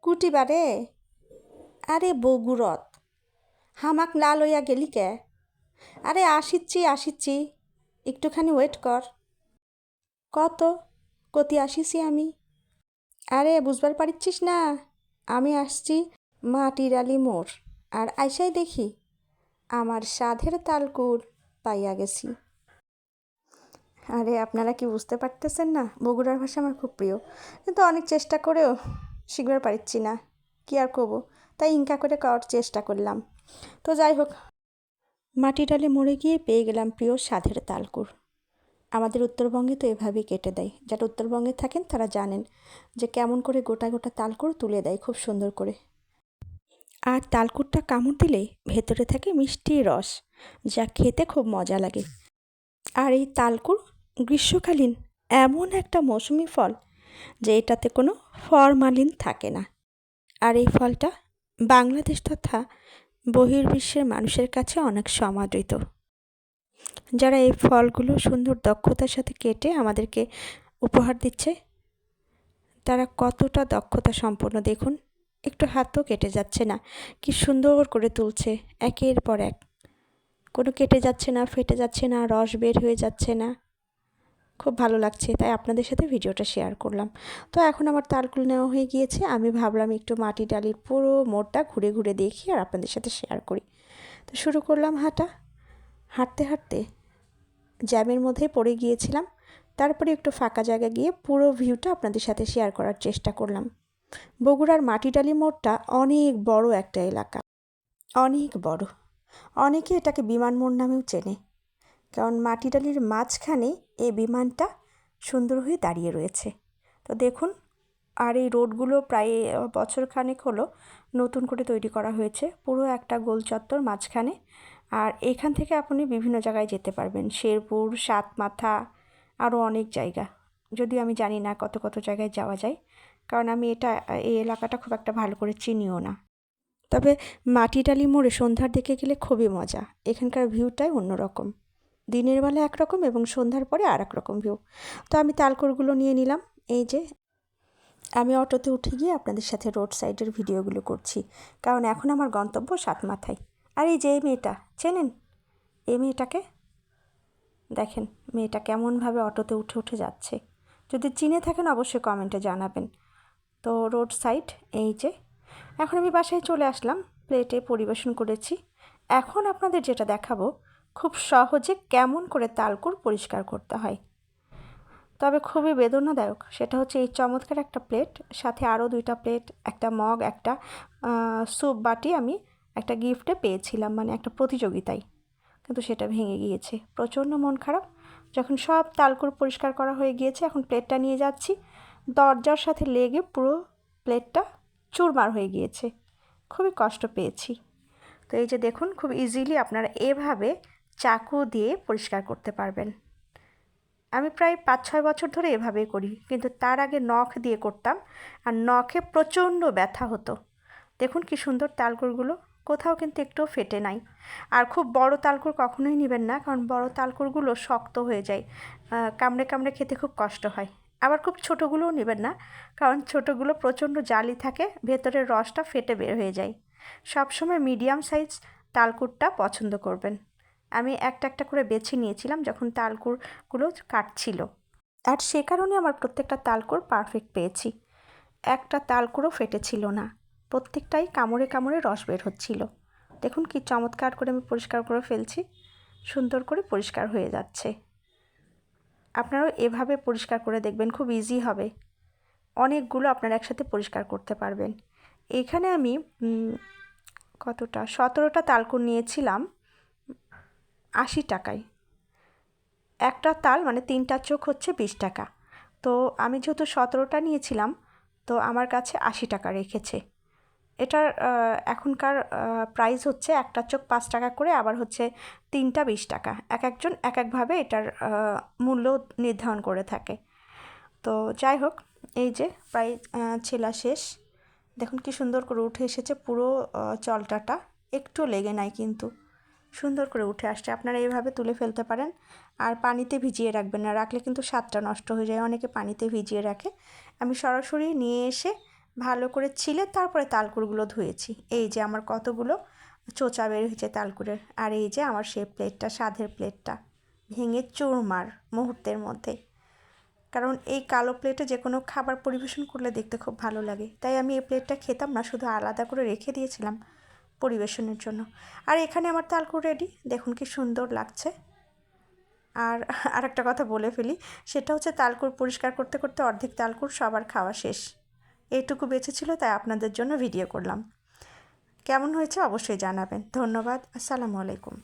কুটি বারে আরে বগুড়ত হামাক না লইয়া গেলি কে? আরে আসিচ্ছি একটুখানি ওয়েট কর। কত কতি আসিছি আমি? আরে বুঝবার পারিচ্ছিস না, আমি আসছি মাটিরালি মোড়। আর আইসাই দেখি আমার সাধের তালকুর পাইয়া গেছি। আরে আপনারা কি বুঝতে পারতেছেন না, বগুড়ার ভাষা আমার খুব প্রিয়, কিন্তু অনেক চেষ্টা করেও শিখবার পারিচ্ছি না। কি আর করবো, তাই ইনকা করে করার চেষ্টা করলাম। তো যাই হোক, মাটিডালে মরে গিয়ে পেয়ে গেলাম প্রিয় সাধের তালকুর। আমাদের উত্তরবঙ্গে তো এভাবেই কেটে দেয়। যারা উত্তরবঙ্গে থাকেন তারা জানেন যে কেমন করে গোটা গোটা তালকুর তুলে দেয় খুব সুন্দর করে। আর তালকুরটা কামড় দিলেই ভেতরে থাকে মিষ্টি রস, যা খেতে খুব মজা লাগে। আর এই তালকুর গ্রীষ্মকালীন এমন একটা মৌসুমি ফল যে এটাতে কোনো ফরমালিন থাকে না। আর এই ফলটা বাংলাদেশ তথা বহির্বিশ্বের মানুষের কাছে অনেক সমাদৃত। যারা এই ফলগুলো সুন্দর দক্ষতার সাথে কেটে আমাদেরকে উপহার দিচ্ছে, তারা কতটা দক্ষতা সম্পন্ন দেখুন। একটু হাতও কেটে যাচ্ছে না, কি সুন্দর করে তুলছে একের পর এক। কোনো কেটে যাচ্ছে না, ফেটে যাচ্ছে না, রস বের হয়ে যাচ্ছে না। খুব ভালো লাগছে, তাই আপনাদের সাথে ভিডিওটা শেয়ার করলাম। তো এখন আমার তালকুল নেওয়া হয়ে গিয়েছে, আমি ভাবলাম একটু মাটি ডালির পুরো মোড়টা ঘুরে ঘুরে দেখি আর আপনাদের সাথে শেয়ার করি। তো শুরু করলাম হাঁটা। হাঁটতে হাঁটতে জ্যামের মধ্যে পড়ে গিয়েছিলাম, তারপরে একটু ফাঁকা জায়গা গিয়ে পুরো ভিউটা আপনাদের সাথে শেয়ার করার চেষ্টা করলাম। বগুড়ার মাটিডালি মোড়টা অনেক বড় একটা এলাকা, অনেক বড়। অনেকে এটাকে বিমান মোড় নামেও চেনে, কারণ মাটিডালির মাঝখানে এই বিমানটা সুন্দর হয়ে দাঁড়িয়ে রয়েছে। তো দেখুন, আর এই রোডগুলো প্রায় বছরখানেক হলো নতুন করে তৈরি করা হয়েছে, পুরো একটা গোল চত্বর মাঝখানে। আর এখান থেকে আপনি বিভিন্ন জায়গায় যেতে পারবেন, শেরপুর, সাতমাথা, আরও অনেক জায়গা। যদিও আমি জানি না কত কত জায়গায় যাওয়া যায়, কারণ আমি এই এলাকাটা খুব একটা ভালো করে চিনিও না। তবে মাটিডালি মোড়ে সন্ধ্যার দিকে গেলে খুবই মজা। এখানকার ভিউটাই অন্যরকম, দিনের বেলা একরকম এবং সন্ধ্যার পরে আর এক রকম ভিউ। তো আমি তালকুরগুলো নিয়ে নিলাম। এই যে আমি অটোতে উঠে গিয়ে আপনাদের সাথে রোড সাইডের ভিডিওগুলো করছি, কারণ এখন আমার গন্তব্য সাতমাথায়। আর এই যে এই মেয়েটা চেনেন, এই মেয়েটাকে দেখেন, মেয়েটা কেমনভাবে অটোতে উঠে উঠে যাচ্ছে। যদি চিনে থাকেন অবশ্যই কমেন্টে জানাবেন। তো রোড সাইড এই যে, এখন আমি বাসায় চলে আসলাম, প্লেটে পরিবেশন করেছি। এখন আপনাদের যেটা দেখাবো, খুব সহজে কেমন করে তালকুর পরিষ্কার করতে হয়। তবে খুবই বেদনাদায়ক, সেটা হচ্ছে এই চমৎকার একটা প্লেট, সাথে আরও 2টা প্লেট, একটা মগ, একটা স্যুপ বাটি আমি একটা গিফটে পেয়েছিলাম, মানে একটা প্রতিযোগিতায়, কিন্তু সেটা ভেঙে গিয়েছে। প্রচণ্ড মন খারাপ। যখন সব তালকুর পরিষ্কার করা হয়ে গিয়েছে, এখন প্লেটটা নিয়ে যাচ্ছি, দরজার সাথে লেগে পুরো প্লেটটা চুরমার হয়ে গিয়েছে। খুবই কষ্ট পেয়েছি। তো এই যে দেখুন, খুব ইজিলি আপনারা এভাবে চাকু দিয়ে পরিষ্কার করতে পারবেন। আমি প্রায় 5-6 বছর ধরে এভাবেই করি, কিন্তু তার আগে নখ দিয়ে করতাম, আর নখে প্রচণ্ড ব্যথা হতো। দেখুন কি সুন্দর তালকুরগুলো, কোথাও কিন্তু একটুও ফেটে নাই। আর খুব বড় তালকুর কখনোই নেবেন না, কারণ বড় তালকুরগুলো শক্ত হয়ে যায়, কামড়ে কামড়ে খেতে খুব কষ্ট হয়। আবার খুব ছোটোগুলোও নেবেন না, কারণ ছোটোগুলো প্রচণ্ড জালি থাকে, ভেতরের রসটা ফেটে বের হয়ে যায়। সবসময় মিডিয়াম সাইজ তালকুরটা পছন্দ করবেন। আমি একটা একটা করে বেছে নিয়েছিলাম যখন তালকুরগুলো কাটছিল, আর সে কারণে আমার প্রত্যেকটা তালকুর পারফেক্ট পেয়েছি। একটা তালকুরও ফেটেছিল না, প্রত্যেকটাই কামড়ে কামড়ে রস বের হচ্ছিল। দেখুন কি চমৎকার করে আমি পরিষ্কার করে ফেলছি, সুন্দর করে পরিষ্কার হয়ে যাচ্ছে। আপনারাও এভাবে পরিষ্কার করে দেখবেন, খুব ইজি হবে। অনেকগুলো আপনারা একসাথে পরিষ্কার করতে পারবেন। এখানে আমি কতটা 17টা তালকুর নিয়েছিলাম 80 টাকায়। একটা তাল মানে 3টা চোখ হচ্ছে 20 টাকা। তো আমি যেহেতু 17টা নিয়েছিলাম, তো আমার কাছে 80 টাকা রেখেছে। এটার এখনকার প্রাইস হচ্ছে একটা চোখ 5 টাকা করে, আবার হচ্ছে 3টা 20 টাকা। এক একজন এক একভাবে এটার মূল্য নির্ধারণ করে থাকে। তো যাই হোক, এই যে প্রায় ছেলা শেষ। দেখুন কি সুন্দর করে উঠে এসেছে, পুরো চলটাটা একটু লেগে নাই, কিন্তু সুন্দর করে উঠে আসছে। আপনারা এইভাবে তুলে ফেলতে পারেন, আর পানিতে ভিজিয়ে রাখবেন না, রাখলে কিন্তু স্বাদটা নষ্ট হয়ে যায়। অনেকে পানিতে ভিজিয়ে রাখে, আমি সরাসরি নিয়ে এসে ভালো করে ছিলে তারপরে তালকুড়গুলো ধুয়েছি। এই যে আমার কতগুলো চোচা বের হয়েছে তালকুড়ের। আর এই যে আমার সেই প্লেটটা, স্বাদের প্লেটটা ভেঙে চুরমার মুহূর্তের মধ্যে। কারণ এই কালো প্লেটে যে কোনো খাবার পরিবেশন করলে দেখতে খুব ভালো লাগে, তাই আমি এই প্লেটটা খেতাম না, শুধু আলাদা করে রেখে দিয়েছিলাম পরিবেশনের জন্য। আর এখানে আমার তালকুড় রেডি, দেখুন কি সুন্দর লাগছে। আর আরেকটা কথা বলে ফেলি, সেটা হচ্ছে তালকুড় পরিষ্কার করতে করতে অর্ধেক তালকুড় সবার খাওয়া শেষ। এইটুকু বেঁচে ছিল, তাই আপনাদের জন্য ভিডিও করলাম। কেমন হয়েছে অবশ্যই জানাবেন। ধন্যবাদ। আসসালামু আলাইকুম।